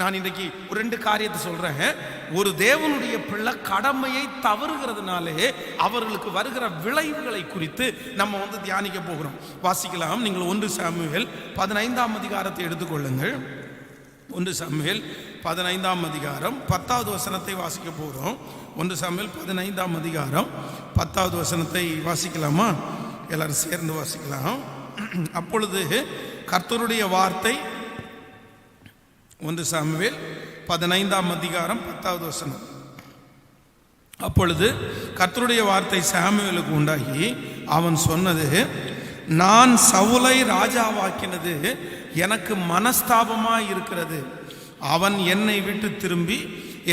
நான் இன்றைக்கு ஒரு 2 காரியத்தை சொல்றேன். ஒரு தேவனுடைய பிள்ளை கடமையை தவறுகிறதுனாலே அவர்களுக்கு வருகிற விளைவுகளை குறித்து நம்ம தியானிக்க போகிறோம். வாசிக்கலாம். நீங்கள் 1 சாமுவேல் 15ஆம் அதிகாரத்தை எடுத்துக்கொள்ளுங்கள். 1 சாமுவேல் 15ஆம் அதிகாரம் 10வது வசனத்தை வாசிக்க போகிறோம். 1 சாமுவேல் 15ஆம் அதிகாரம் 10வது வசனத்தை வாசிக்கலாமா? எல்லாரும் சேர்ந்து வாசிக்கலாம். அப்பொழுது கர்த்தருடைய வார்த்தை 1 சாமுவேல் 15ஆம் அதிகாரம் 10வது வசனம். அப்பொழுது கர்த்தருடைய வார்த்தை சாமுவேலுக்கு உண்டாகி அவன் சொன்னது, நான் சவுலை ராஜாவாக்கினது எனக்கு மனஸ்தாபமாய் இருக்கிறது. அவன் என்னை விட்டு திரும்பி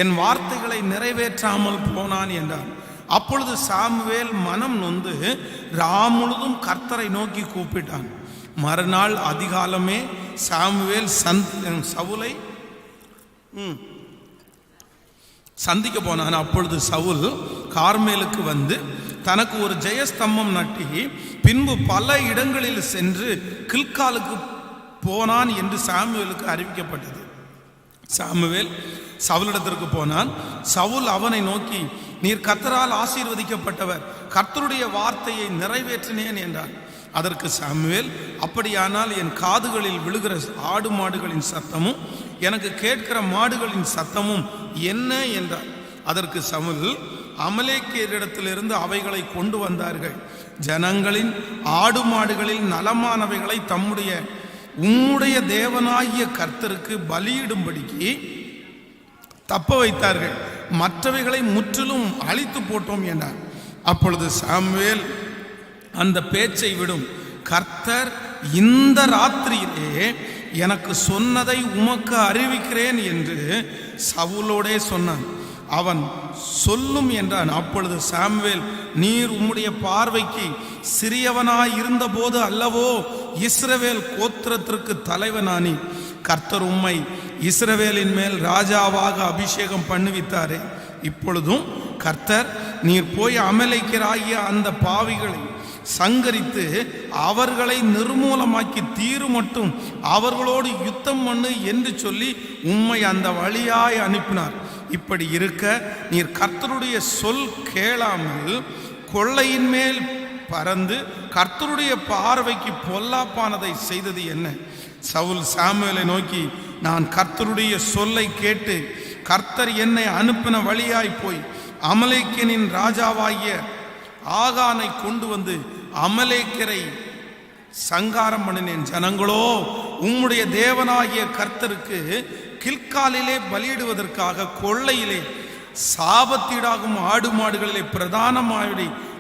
என் வார்த்தைகளை நிறைவேற்றாமல் போனான் என்றான். அப்பொழுது சாமுவேல் மனம் நொந்து முழுதும் கர்த்தரை நோக்கி கூப்பிட்டான். மறுநாள் அதிகாலமே சாமுவேல் சவுலை சந்திக்க போனான். அப்பொழுது சவுல் கார்மேலுக்கு வந்து தனக்கு ஒரு ஜெயஸ்தம்பம் நட்டி பின்பு பல இடங்களில் சென்று கில்காலுக்கு போனான் என்று சாமுவேலுக்கு அறிவிக்கப்பட்டது. சாமுவேல் சவுலிடத்திற்கு போனான். சவுல் அவனை நோக்கி, நீர் கர்த்தரால் ஆசீர்வதிக்கப்பட்டவர், கர்த்தருடைய வார்த்தையை நிறைவேற்றினேன் என்றான். அதற்கு சாமுவேல், அப்படியானால் என் காதுகளில் விழுகிற ஆடு மாடுகளின் சத்தமும் எனக்கு கேட்கிற மாடுகளின் சத்தமும் என்ன என்றார். அதற்கு சவுல், அமலேக்கியரிடத்திலிருந்து அவைகளை கொண்டு வந்தார்கள். ஜனங்களின் ஆடு மாடுகளில் நலமானவைகளை உம்முடைய தேவனாகிய கர்த்தருக்கு பலியிடும்படிக்கு தப்ப வைத்தார்கள், மற்றவைகளை முற்றிலும் அழித்து போட்டோம் என்றார். அப்பொழுது சாமுவேல், அந்த பேச்சை விடும், கர்த்தர் இந்த ராத்திரியிலே எனக்கு சொன்னதை உமக்கு அறிவிக்கிறேன் என்று சவுலோடே சொன்னான். அவன் சொல்லும் என்றான். அப்பொழுது சாமுவேல், நீர் உம்முடைய பார்வைக்கு சிறியவனாய் இருந்த போது அல்லவோ இஸ்ரவேல் கோத்திரத்திற்கு தலைவனானி, கர்த்தர் உம்மை இஸ்ரவேலின் மேல் ராஜாவாக அபிஷேகம் பண்ணுவித்தாரே. இப்பொழுதும் கர்த்தர், நீர் போய் அமலேக்கியராகிய அந்த பாவிகளை சங்கரித்து அவர்களை நிர்மூலமாக்கி தீரு மட்டும் அவர்களோடு யுத்தம் பண்ணு என்று சொல்லி உம்மை அந்த வழியாய் அனுப்பினார். இப்படி இருக்க நீர் கர்த்தருடைய சொல் கேளாமல் கொள்ளையின் மேல் பறந்து கர்த்தருடைய பார்வைக்கு பொல்லாப்பானதை செய்தது என்ன? சவுல் சாமுவேலை நோக்கி, நான் கர்த்தருடைய சொல்லை கேட்டு கர்த்தர் என்னை அனுப்பின வழியாய் போய் அமலேக்கியனின் ராஜாவாகிய ஆகானை கொண்டு வந்து அமலேக்கியரை சங்காரம் பண்ணினேன். ஜனங்களோ உம்முடைய தேவனாகிய கர்த்தருக்கு கில்காலிலே பலியிடுவதற்காக கொள்ளையிலே சாபத்தீடாகும் ஆடு மாடுகளிலே பிரதானமாய்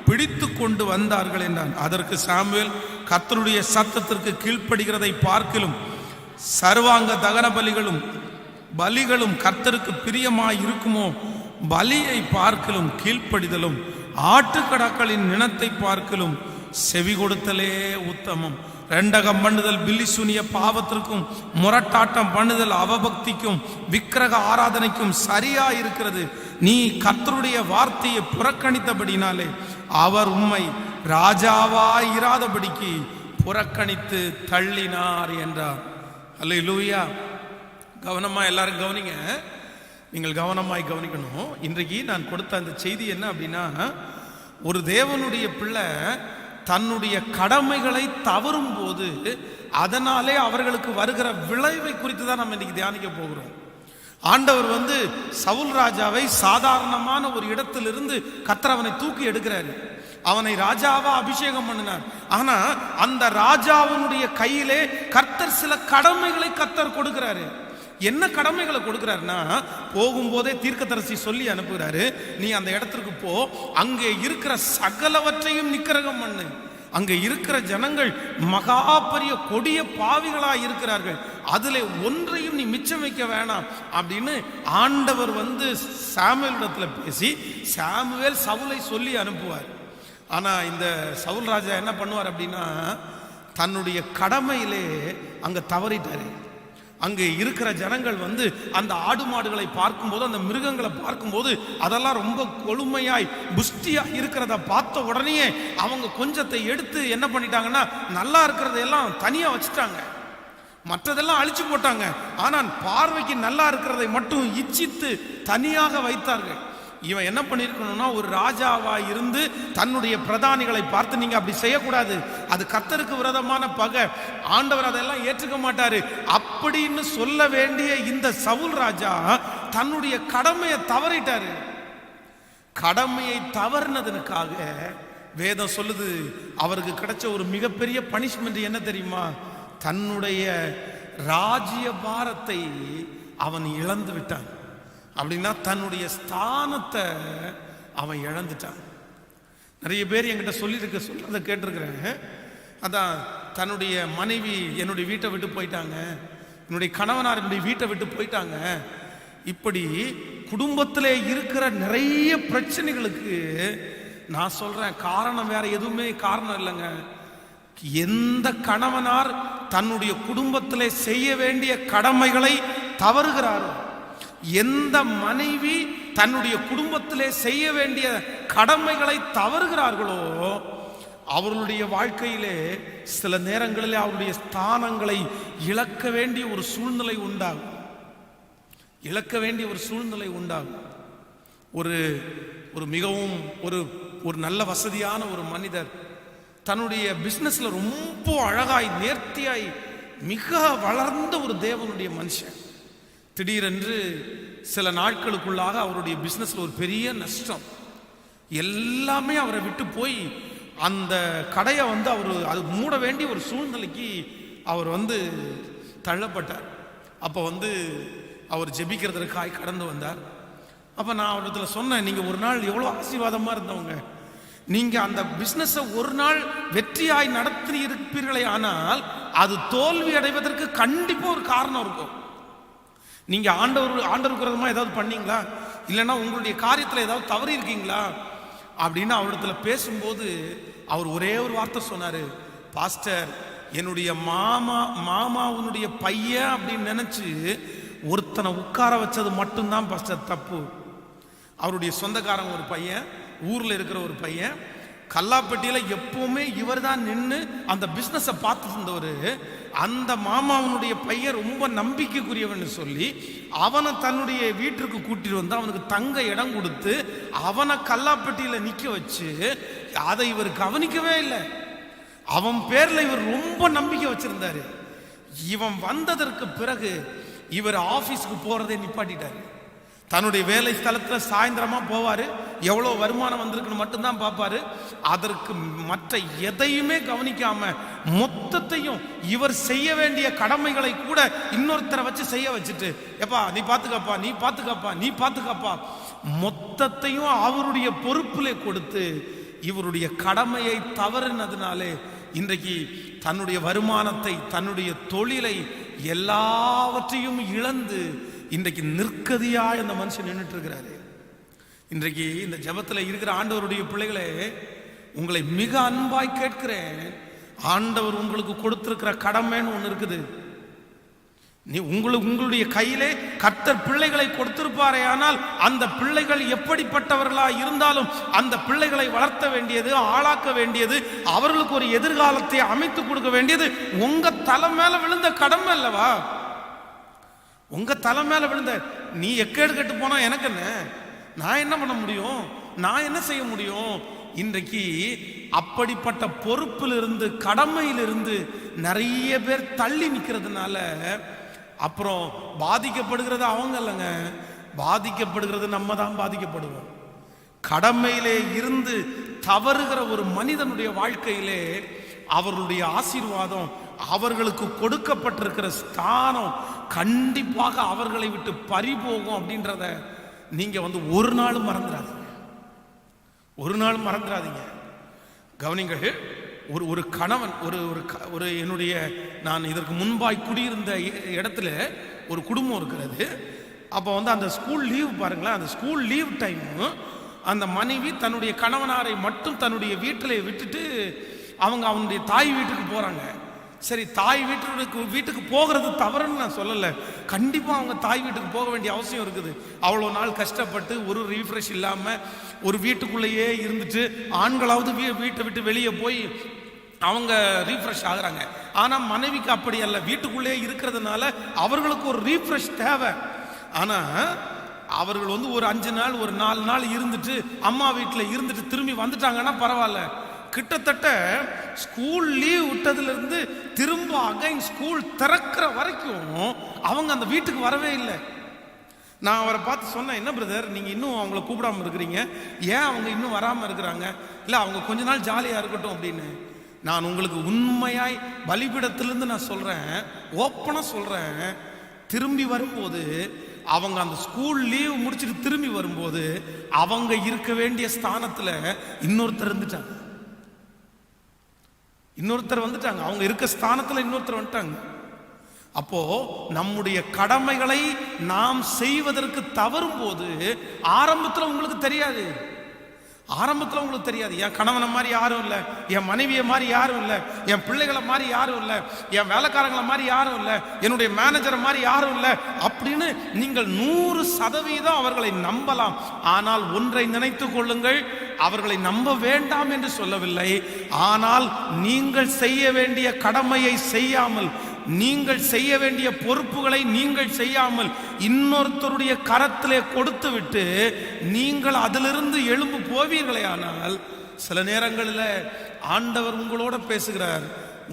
பிடித்து கொண்டு வந்தார்கள் என்றான். அதற்கு சாமுவேல், கர்த்தருடைய சத்தத்திற்கு கீழ்ப்படுகிறதை பார்க்கிலும் சர்வாங்க தகன பலிகளும் கர்த்தருக்கு பிரியமாய் இருக்குமோ, பலியை பார்க்கிலும் கீழ்ப்படிதலும் ஆட்டுக்கடாக்களின் நினத்தை பார்க்கிலும் செவி கொடுத்தலே உத்தமம். ரெண்டகம் பண்ணுதல் பில்லிசூனிய பாவத்திற்கும் முரட்டாட்டம் பண்ணுதல் அவபக்திக்கும் விக்கிரக ஆராதனைக்கும் சரியா இருக்கிறது. நீ கர்த்தருடைய வார்த்தையை புறக்கணித்தபடினாலே அவர் உம்மை ராஜாவாய் இராதபடிக்கு புறக்கணித்து தள்ளினார் என்றார். அல்லேலூயா. கவனமா எல்லாரும் கவனிங்க. நீங்கள் கவனமாய் கவனிக்கணும். இன்றைக்கு நான் கொடுத்த அந்த செய்தி என்ன அப்படின்னா, ஒரு தேவனுடைய பிள்ளை தன்னுடைய கடமைகளை தவறும் போது அதனாலே அவர்களுக்கு வருகிற விளைவை குறித்து தான் நம்ம இன்னைக்கு தியானிக்க போகிறோம். ஆண்டவர் சவுல் ராஜாவை சாதாரணமான ஒரு இடத்திலிருந்து கர்த்தர் அவனை தூக்கி எடுக்கிறாரு. அவனை ராஜாவா அபிஷேகம் பண்ணினார். ஆனா அந்த ராஜாவினுடைய கையிலே கர்த்தர் சில கடமைகளை கர்த்தர் கொடுக்கிறாரு. என்ன கடமைகளை கொடுக்கிறாருன்னா, போகும்போதே தீர்க்கதரிசி சொல்லி அனுப்புகிறாரு, நீ அந்த இடத்திற்கு போ, அங்கே இருக்கிற சகலவற்றையும் நிக்கிரகம் பண்ணு. அங்கே இருக்கிற ஜனங்கள் மகா பெரிய கொடிய பாவிகளாய் இருக்கிறார்கள், அதிலே ஒன்றையும் நீ மிச்சம் வைக்க வேணாம் அப்படின்னு ஆண்டவர் சாமுவேலிடத்துல பேசி சாமுவேல் சவுலை சொல்லி அனுப்புவார். ஆனா இந்த சவுல் ராஜா என்ன பண்ணுவார் அப்படின்னா, தன்னுடைய கடமையிலே அங்க தவறிட்டாரு. அங்கே இருக்கிற ஜனங்கள் அந்த ஆடு மாடுகளை பார்க்கும்போது, அந்த மிருகங்களை பார்க்கும்போது அதெல்லாம் ரொம்ப கொழுமையாய் புஷ்டியா இருக்கிறத பார்த்த உடனே அவங்க கொஞ்சத்தை எடுத்து என்ன பண்ணிட்டாங்கன்னா, நல்லா இருக்கிறதையெல்லாம் தனியா வச்சுட்டாங்க. மற்றதெல்லாம் அழிச்சு போட்டாங்க. ஆனால் பார்வைக்கு நல்லா இருக்கிறதை மட்டும் இச்சித்து தனியாக வைத்தார்கள். இவன் என்ன பண்ணிருக்கணும்னா, ஒரு ராஜாவா இருந்து தன்னுடைய பிரதானிகளை பார்த்து, நீங்க அப்படி செய்யக்கூடாது, அது கர்த்தருக்கு விரோதமான பகை, ஆண்டவர் அதெல்லாம் ஏற்றுக்க மாட்டாரு அப்படின்னு சொல்ல வேண்டிய இந்த சவுல் ராஜா தன்னுடைய கடமையை தவறிட்டாரு. கடமையை தவறினதற்காக வேதம் சொல்லுது, அவருக்கு கிடைச்ச ஒரு மிகப்பெரிய பனிஷ்மெண்ட் என்ன தெரியுமா? தன்னுடைய ராஜ்ய பாரத்தை அவன் இழந்து விட்டான். அப்படின்னா தன்னுடைய ஸ்தானத்தை அவன் இழந்துட்டான். நிறைய பேர் என்கிட்ட சொல்றதை கேட்டிருக்கிறேன். அதான், தன்னுடைய மனைவி என்னுடைய வீட்டை விட்டு போயிட்டாங்க, என்னுடைய கணவனார் என்னுடைய வீட்டை விட்டு போயிட்டாங்க. இப்படி குடும்பத்திலே இருக்கிற நிறைய பிரச்சனைகளுக்கு நான் சொல்றேன், காரணம் வேற எதுவுமே காரணம் இல்லைங்க. எந்த கணவனார் தன்னுடைய குடும்பத்திலே செய்ய வேண்டிய கடமைகளை தவறுகிறாரோ, எந்த மனைவி தன்னுடைய குடும்பத்திலே செய்ய வேண்டிய கடமைகளை தவறுகிறார்களோ, அவர்களுடைய வாழ்க்கையிலே சில நேரங்களில் அவருடைய ஸ்தானங்களை இழக்க வேண்டிய ஒரு சூழ்நிலை உண்டாகும். ஒரு மிகவும் ஒரு நல்ல வசதியான ஒரு மனிதர் தன்னுடைய பிசினஸ்ல ரொம்ப அழகாய் நேர்த்தியாய் மிக வளர்ந்த ஒரு தேவனுடைய மனுஷன், திடீரென்று சில நாட்களுக்குள்ளாக அவருடைய பிசினஸ்ல ஒரு பெரிய நஷ்டம், எல்லாமே அவரை விட்டு போய் அந்த கடையை அது மூட வேண்டிய ஒரு சூழ்நிலைக்கு அவர் தள்ளப்பட்டார். அப்போ அவர் ஜெபிக்கிறதுக்காய் கடந்து வந்தார். அப்போ நான் அவரிடத்துல சொன்னேன், நீங்கள் ஒரு நாள் எவ்வளோ ஆசீர்வாதமாக இருந்தவங்க, நீங்கள் அந்த பிஸ்னஸை ஒரு நாள் வெற்றியாய் நடத்தி இருப்பீர்களே, ஆனால் அது தோல்வி அடைவதற்கு கண்டிப்பாக ஒரு காரணம் இருக்கும். நீங்கள் ஆண்டவருக்கு விரோதமாக ஏதாவது பண்ணீங்களா, இல்லைன்னா உங்களுடைய காரியத்தில் ஏதாவது தவறி இருக்கீங்களா அப்படின்னு அவரிடத்துல பேசும்போது அவர் ஒரே ஒரு வார்த்தை சொன்னார், பாஸ்டர், என்னுடைய மாமாவுடைய பையன் அப்படின்னு நினச்சி ஒருத்தனை உட்கார வச்சது மட்டும்தான் பாஸ்டர் தப்பு. அவருடைய சொந்தக்காரங்க ஒரு பையன், ஊரில் இருக்கிற ஒரு பையன், கல்லாப்பட்டியில் எப்பவுமே இவர் தான் நின்று அந்த பிஸ்னஸை பார்த்து இருந்தவர். அந்த மாமாவனுடைய பையன் ரொம்ப நம்பிக்கைக்குரியவன் சொல்லி அவனை தன்னுடைய வீட்டிற்கு கூட்டிட்டு வந்து அவனுக்கு தங்க இடம் கொடுத்து அவனை கல்லாப்பட்டியில் நிற்க வச்சு அதை இவர் கவனிக்கவே இல்லை. அவன் பேர்ல இவர் ரொம்ப நம்பிக்கை வச்சிருந்தாரு. இவன் வந்ததற்கு பிறகு இவர் ஆபீஸ்க்கு போறதை நிப்பாட்டிட்டாரு. தன்னுடைய வேலை ஸ்தலத்தில் சாயந்தரமா போவாரு, எவ்வளோ வருமானம் வந்திருக்குன்னு மட்டும்தான் பார்ப்பாரு. அதற்கு மற்ற எதையுமே கவனிக்காம மொத்தத்தையும் இவர் செய்ய வேண்டிய கடமைகளை கூட இன்னொருத்தரை வச்சு செய்ய வச்சுட்டு, எப்பா நீ பாத்துக்கப்பா மொத்தத்தையும் அவருடைய பொறுப்பிலே கொடுத்து இவருடைய கடமையை தவறினதுனாலே இன்றைக்கு தன்னுடைய வருமானத்தை, தன்னுடைய தொழிலை எல்லாவற்றையும் இழந்து இன்றைக்கு நிற்கதியா இந்த மனுஷன் நின்றுட்டு இருக்கிறாரு. இன்றைக்கு இந்த ஜெபத்தில் இருக்கிற ஆண்டவருடைய பிள்ளைகளே, உங்களை மிக அன்பாய் கேட்கிறேன், ஆண்டவர் உங்களுக்கு கொடுத்திருக்கிற கடமைன்னு ஒன்று இருக்குது. உங்களுடைய கையிலே கர்த்தர் பிள்ளைகளை கொடுத்திருப்பாரே, ஆனால் அந்த பிள்ளைகள் எப்படிப்பட்டவர்களா இருந்தாலும் அந்த பிள்ளைகளை வளர்த்த வேண்டியது, ஆளாக்க வேண்டியது, அவர்களுக்கு ஒரு எதிர்காலத்தை அமைத்து கொடுக்க வேண்டியது உங்க தலை மேல விழுந்த கடமை அல்லவா? உங்க தலை மேல விழுந்த, நீ எக்கேடு கெட்டு போனா எனக்கு என்ன, நான் என்ன பண்ண முடியும், நான் என்ன செய்ய முடியும்? இன்றைக்கு அப்படிப்பட்ட பொறுப்பிலிருந்து, கடமையிலிருந்து நிறைய பேர் தள்ளி நிற்கிறதுனால அப்புறம் பாதிக்கப்படுகிறது அவங்க இல்லைங்க, பாதிக்கப்படுகிறது நம்ம தான் பாதிக்கப்படுவோம். கடமையிலே இருந்து தவறுகிற ஒரு மனிதனுடைய வாழ்க்கையிலே அவர்களுடைய ஆசீர்வாதம், அவர்களுக்கு கொடுக்கப்பட்டிருக்கிற ஸ்தானம் கண்டிப்பாக அவர்களை விட்டு பறிபோகும் அப்படின்றத நீங்க ஒரு நாள் மறந்துடாதீங்க. கவனிங்கள், ஒரு கணவன், ஒரு என்னுடைய, நான் இதற்கு முன்பாய் குடியிருந்த இடத்துல ஒரு குடும்பம் இருக்கிறது. அப்போ அந்த ஸ்கூல் லீவ் பாருங்களேன், அந்த ஸ்கூல் லீவ் டைம் அந்த மனைவி தன்னுடைய கணவனாரை மட்டும் தன்னுடைய வீட்டில் விட்டுட்டு அவனுடைய தாய் வீட்டுக்கு போறாங்க. சரி, தாய் வீட்டுக்கு போகிறது தவறுன்னு நான் சொல்லலை, கண்டிப்பாக அவங்க தாய் வீட்டுக்கு போக வேண்டிய அவசியம் இருக்குது. அவ்வளோ நாள் கஷ்டப்பட்டு ஒரு ரீஃப்ரெஷ் இல்லாமல் ஒரு வீட்டுக்குள்ளேயே இருந்துட்டு, ஆண்களாவது வீட்டை விட்டு வெளியே போய் அவங்க ரீஃப்ரெஷ் ஆகுறாங்க. ஆனால் மனைவிக்கு அப்படி அல்ல, வீட்டுக்குள்ளே இருக்கிறதுனால அவர்களுக்கு ஒரு ரீஃப்ரெஷ் தேவை. ஆனால் அவர்கள் வந்து ஒரு 5 நாள் ஒரு 4 நாள் இருந்துட்டு அம்மா வீட்டில் இருந்துட்டு திரும்பி வந்துட்டாங்கன்னா பரவாயில்ல. கிட்டத்தட்ட ஸ்கூல் லீவ் விட்டதுலேருந்து திரும்ப அகைன் ஸ்கூல் திறக்கிற வரைக்கும் அவங்க அந்த வீட்டுக்கு வரவே இல்லை. நான் அவரை பார்த்து சொன்னேன், என்ன பிரதர் நீங்கள் இன்னும் அவங்கள கூப்பிடாமல் இருக்கிறீங்க, ஏன் அவங்க இன்னும் வராமல் இருக்கிறாங்க? இல்லை அவங்க கொஞ்ச நாள் ஜாலியாக இருக்கட்டும் அப்படின்னு. நான் உங்களுக்கு உண்மையாய் பலிபீடத்திலிருந்து நான் சொல்கிறேன், ஓப்பனாக சொல்கிறேன், திரும்பி வரும்போது அவங்க அந்த ஸ்கூல் லீவ் முடிச்சுட்டு திரும்பி வரும்போது அவங்க இருக்க வேண்டிய ஸ்தானத்தில் இன்னொருத்தர் வந்துட்டாங்க. அவங்க இருக்க ஸ்தானத்தில் இன்னொருத்தர் வந்துட்டாங்க. அப்போ நம்முடைய கடமைகளை நாம் செய்வதற்கு தவறும் போது ஆரம்பத்தில் உங்களுக்கு தெரியாது, என் கணவனை மாதிரி யாரும் இல்லை, என் மனைவியை மாதிரி யாரும் இல்லை, என் பிள்ளைகளை மாதிரி யாரும் இல்லை, என் வேலைக்காரங்களை மாதிரி யாரும் இல்லை, என்னுடைய மேனேஜரை மாதிரி யாரும் இல்லை அப்படின்னு நீங்கள் 100% அவர்களை நம்பலாம். ஆனால் ஒன்றை நினைத்துக் கொள்ளுங்கள், அவர்களை நம்ப வேண்டாம் என்று சொல்லவில்லை. ஆனால் நீங்கள் செய்ய வேண்டிய கடமையை செய்யாமல், நீங்கள் செய்ய வேண்டிய பொறுப்புகளை நீங்கள் செய்யாமல் இன்னொருத்தருடைய கரத்திலே கொடுத்து விட்டு நீங்கள் அதிலிருந்து எழும்பு போவீர்களே ஆனால் சில நேரங்களில் ஆண்டவர் உங்களோட பேசுகிறார்.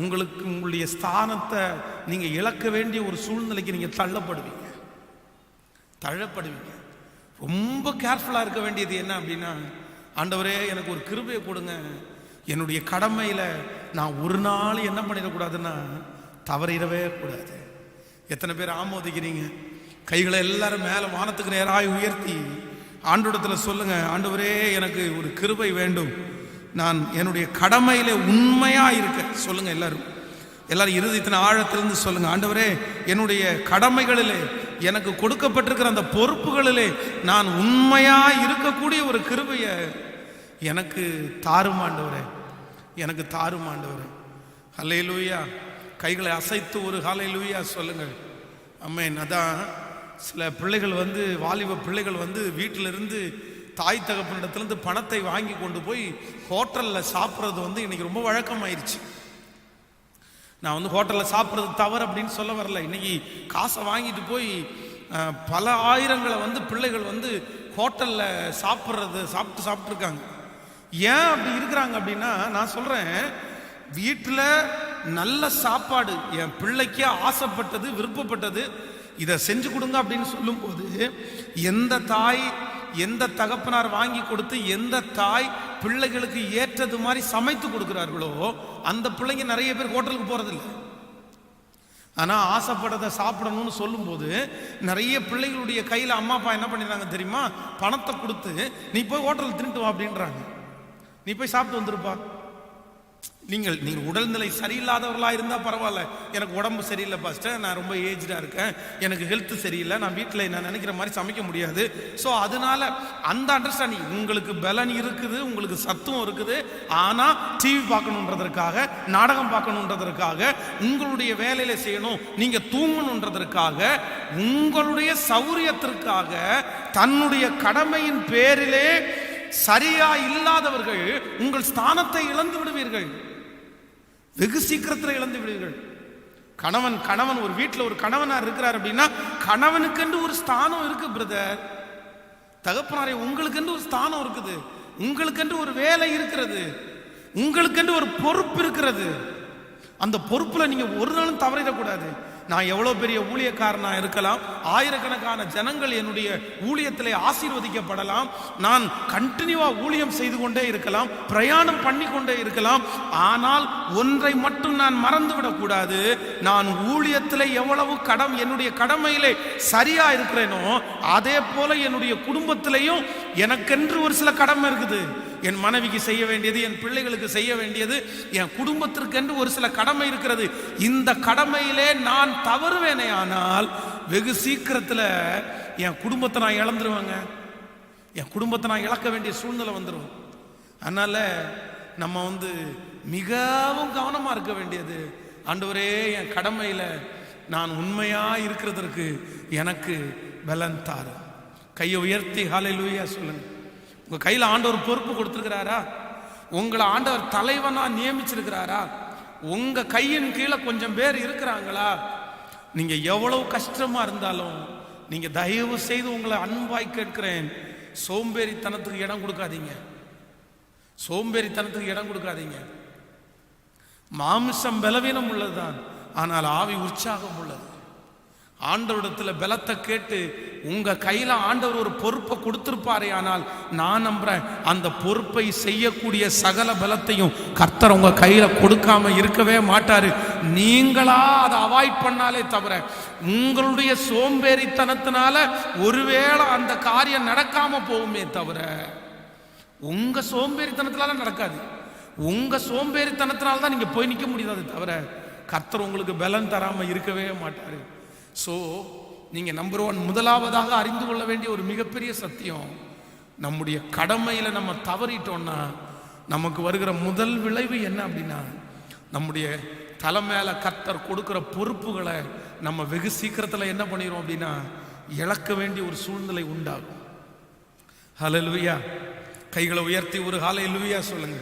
உங்களுக்கு உங்களுடைய ஸ்தானத்தை நீங்க இழக்க வேண்டிய ஒரு சூழ்நிலைக்கு நீங்க தள்ளப்படுவீங்க. ரொம்ப கேர்ஃபுல்லா இருக்க வேண்டியது என்ன அப்படின்னா, ஆண்டவரே எனக்கு ஒரு கிருபையை கொடுங்க, என்னுடைய கடமையில நான் ஒரு நாள் என்ன பண்ணிடக்கூடாதுன்னா தவறிடவே கூடாது. எத்தனை பேர் ஆமோதிக்கிறீங்க? கைகளை எல்லாரும் மேலே வானத்துக்கு நேராக உயர்த்தி ஆண்டவரிடத்தில் சொல்லுங்க, ஆண்டவரே எனக்கு ஒரு கிருபை வேண்டும், நான் என்னுடைய கடமையில உண்மையா இருக்க சொல்லுங்க. எல்லாரும் இருதயத்தின் ஆழத்திலிருந்து சொல்லுங்க, ஆண்டவரே என்னுடைய கடமைகளிலே எனக்கு கொடுக்கப்பட்டிருக்கிற அந்த பொறுப்புகளிலே நான் உண்மையா இருக்கக்கூடிய ஒரு கிருபையை எனக்கு தாரும் ஆண்டவரே, எனக்கு தாரும் ஆண்டவரே. ஹல்லேலூயா. கைகளை அசைத்து ஒரு ஹல்லேலூயா சொல்லுங்கள். ஆமென். அதான் சில பிள்ளைகள் வாலிப பிள்ளைகள் வீட்டிலிருந்து தாய் தகப்பனிடத்திலிருந்து பணத்தை வாங்கி கொண்டு போய் ஹோட்டலில் சாப்பிட்றது இன்னைக்கு ரொம்ப வழக்கமாயிருச்சு. நான் ஹோட்டலில் சாப்பிட்றது தவறு அப்படின்னு சொல்ல வரல. இன்னைக்கு காசை வாங்கிட்டு போய் பல ஆயிரங்களை பிள்ளைகள் ஹோட்டலில் சாப்பிட்டுருக்காங்க. ஏன் அப்படி இருக்கிறாங்க அப்படின்னா, நான் சொல்கிறேன், வீட்டில் நல்ல சாப்பாடு என் பிள்ளைக்கு ஆசைப்பட்டது விருப்பப்பட்டது இதை செஞ்சு கொடுங்க அப்படின்னு சொல்லும் போது எந்த தாய் எந்த தகப்பனார் வாங்கி கொடுத்து எந்த தாய் பிள்ளைகளுக்கு ஏற்றது மாதிரி சமைத்து கொடுக்கிறார்களோ அந்த பிள்ளைங்க நிறைய பேர் ஹோட்டலுக்கு போறதில்லை. ஆனா ஆசைப்பட்டதை சாப்பிடணும்னு சொல்லும் போது நிறைய பிள்ளைகளுடைய கையில அம்மா அப்பா என்ன பண்ணிடுறாங்க தெரியுமா, பணத்தை கொடுத்து நீ போய் ஹோட்டலில் தின்னுட்டு வா அப்படின்றாங்க. நீ போய் சாப்பிட்டு வந்துருப்பா. நீங்கள் உடல்நிலை சரியில்லாதவர்களா இருந்தா பரவாயில்ல, எனக்கு உடம்பு சரியில்லை பாஸ்டர், நான் ரொம்ப ஏஜ்டா இருக்கேன், எனக்கு ஹெல்த் சரியில்லை, நான் வீட்டில் நான் நினைக்கிற மாதிரி சமைக்க முடியாது, ஸோ அதனால அந்த அண்டர்ஸ்டாண்டிங் உங்களுக்கு பலன் இருக்குது, உங்களுக்கு சத்துவம் இருக்குது. ஆனா டிவி பார்க்கணுன்றதற்காக நாடகம் பார்க்கணுன்றதற்காக உங்களுடைய வேலையில செய்யணும், நீங்க தூங்கணுன்றதற்காக உங்களுடைய சௌரியத்திற்காக தன்னுடைய கடமையின் பேரிலே சரியா இல்லாதவர்கள் உங்கள் ஸ்தானத்தை இழந்து விடுவீர்கள், வெகு சீக்கிரத்தில் இழந்து விடுவீர்கள். கணவன் ஒரு வீட்டில் ஒரு கணவனார் இருக்கிறார் அப்படின்னா கணவனுக்கென்று ஒரு ஸ்தானம் இருக்கு பிரதர். தகப்பனாரே உங்களுக்கென்று ஒரு ஸ்தானம் இருக்குது, உங்களுக்கென்று ஒரு வேலை இருக்கிறது, உங்களுக்கென்று ஒரு பொறுப்பு இருக்கிறது. அந்த பொறுப்புல நீங்க ஒரு நாளும் தவறிடக்கூடாது. நான் எவ்வளவு பெரிய ஊழியக்காரனா இருக்கலாம், ஆயிரக்கணக்கான ஜனங்கள் என்னுடைய ஊழியத்திலே ஆசீர்வதிக்கப்படலாம், நான் கண்டினியூவா ஊழியம் செய்து கொண்டே இருக்கலாம், பிரயாணம் பண்ணி கொண்டே இருக்கலாம். ஆனால் ஒன்றை மட்டும் நான் மறந்துவிடக் கூடாது, நான் ஊழியத்திலே எவ்வளவு என்னுடைய கடமையிலே சரியா இருக்கிறேனோ அதே போல என்னுடைய குடும்பத்திலையும் எனக்கென்று ஒரு சில கடமை இருக்குது. என் மனைவிக்கு செய்ய வேண்டியது, என் பிள்ளைகளுக்கு செய்ய வேண்டியது, என் குடும்பத்திற்கென்று ஒரு சில கடமை இருக்கிறது. இந்த கடமையிலே நான் தவறுவேனே ஆனால் வெகு சீக்கிரத்தில் என் குடும்பத்தை நான் இழந்துருவேங்க, என் குடும்பத்தை நான் இழக்க வேண்டிய சூழ்நிலை வந்துடும். அதனால நம்ம மிகவும் கவனமா இருக்க வேண்டியது, ஆண்டவரே என் கடமையில நான் உண்மையா இருக்கிறதற்கு எனக்கு பலன் தாரு. கையை உயர்த்தி ஹல்லேலூயா சொல்லுங்க. உங்க கையில் ஆண்டவர் பொறுப்பு கொடுத்துருக்கிறாரா? உங்களை ஆண்டவர் தலைவனா நியமிச்சிருக்கிறாரா? உங்க கையின் கீழே கொஞ்சம் பேர் இருக்கிறாங்களா? நீங்க எவ்வளவு கஷ்டமா இருந்தாலும் நீங்க தயவு செய்து உங்களை அன்பாய் கேட்கிறேன், சோம்பேறித்தனத்துக்கு இடம் கொடுக்காதீங்க. சோம்பேறித்தனத்துக்கு இடம் கொடுக்காதீங்க. மாமிசம் பலவீனம் உள்ளதுதான், ஆனால் ஆவி உற்சாகம் உள்ளது. ஆண்டவரிடத்தில் பலத்தை கேட்டு உங்க கையில ஆண்டவர் ஒரு பொறுப்பை கொடுத்திருப்பாரே, ஆனால் நான் நம்புறேன் அந்த பொறுப்பை செய்யக்கூடிய சகல பலத்தையும் கர்த்தர் உங்க கையில கொடுக்காம இருக்கவே மாட்டாரு. நீங்களா அதை அவாய்ட் பண்ணாலே தவிர, உங்களுடைய சோம்பேறித்தனத்தினால ஒருவேளை அந்த காரியம் நடக்காம போகுமே தவிர, உங்க சோம்பேறித்தனத்தினால நடக்காது. உங்க சோம்பேறித்தனத்தினால தான் நீங்க போய் நிற்க முடியாது தவிர, கர்த்தர் உங்களுக்கு பலன் தராம இருக்கவே மாட்டாரு. ஸோ நீங்க நம்பர் 1 முதலாவதாக அறிந்து கொள்ள வேண்டிய ஒரு மிகப்பெரிய சத்தியம், நம்முடைய கடமையில நம்ம தவறிட்டோம்னா நமக்கு வருகிற முதல் விளைவு என்ன அப்படின்னா, நம்முடைய தலை மேல கர்த்தர் கொடுக்கிற பொறுப்புகளை நம்ம வெகு சீக்கிரத்தில் என்ன பண்ணிடுவோம் அப்படின்னா இழக்க வேண்டிய ஒரு சூழ்நிலை உண்டாகும். ஹல்லேலூயா. கைகளை உயர்த்தி ஒரு ஹல்லேலூயா சொல்லுங்க.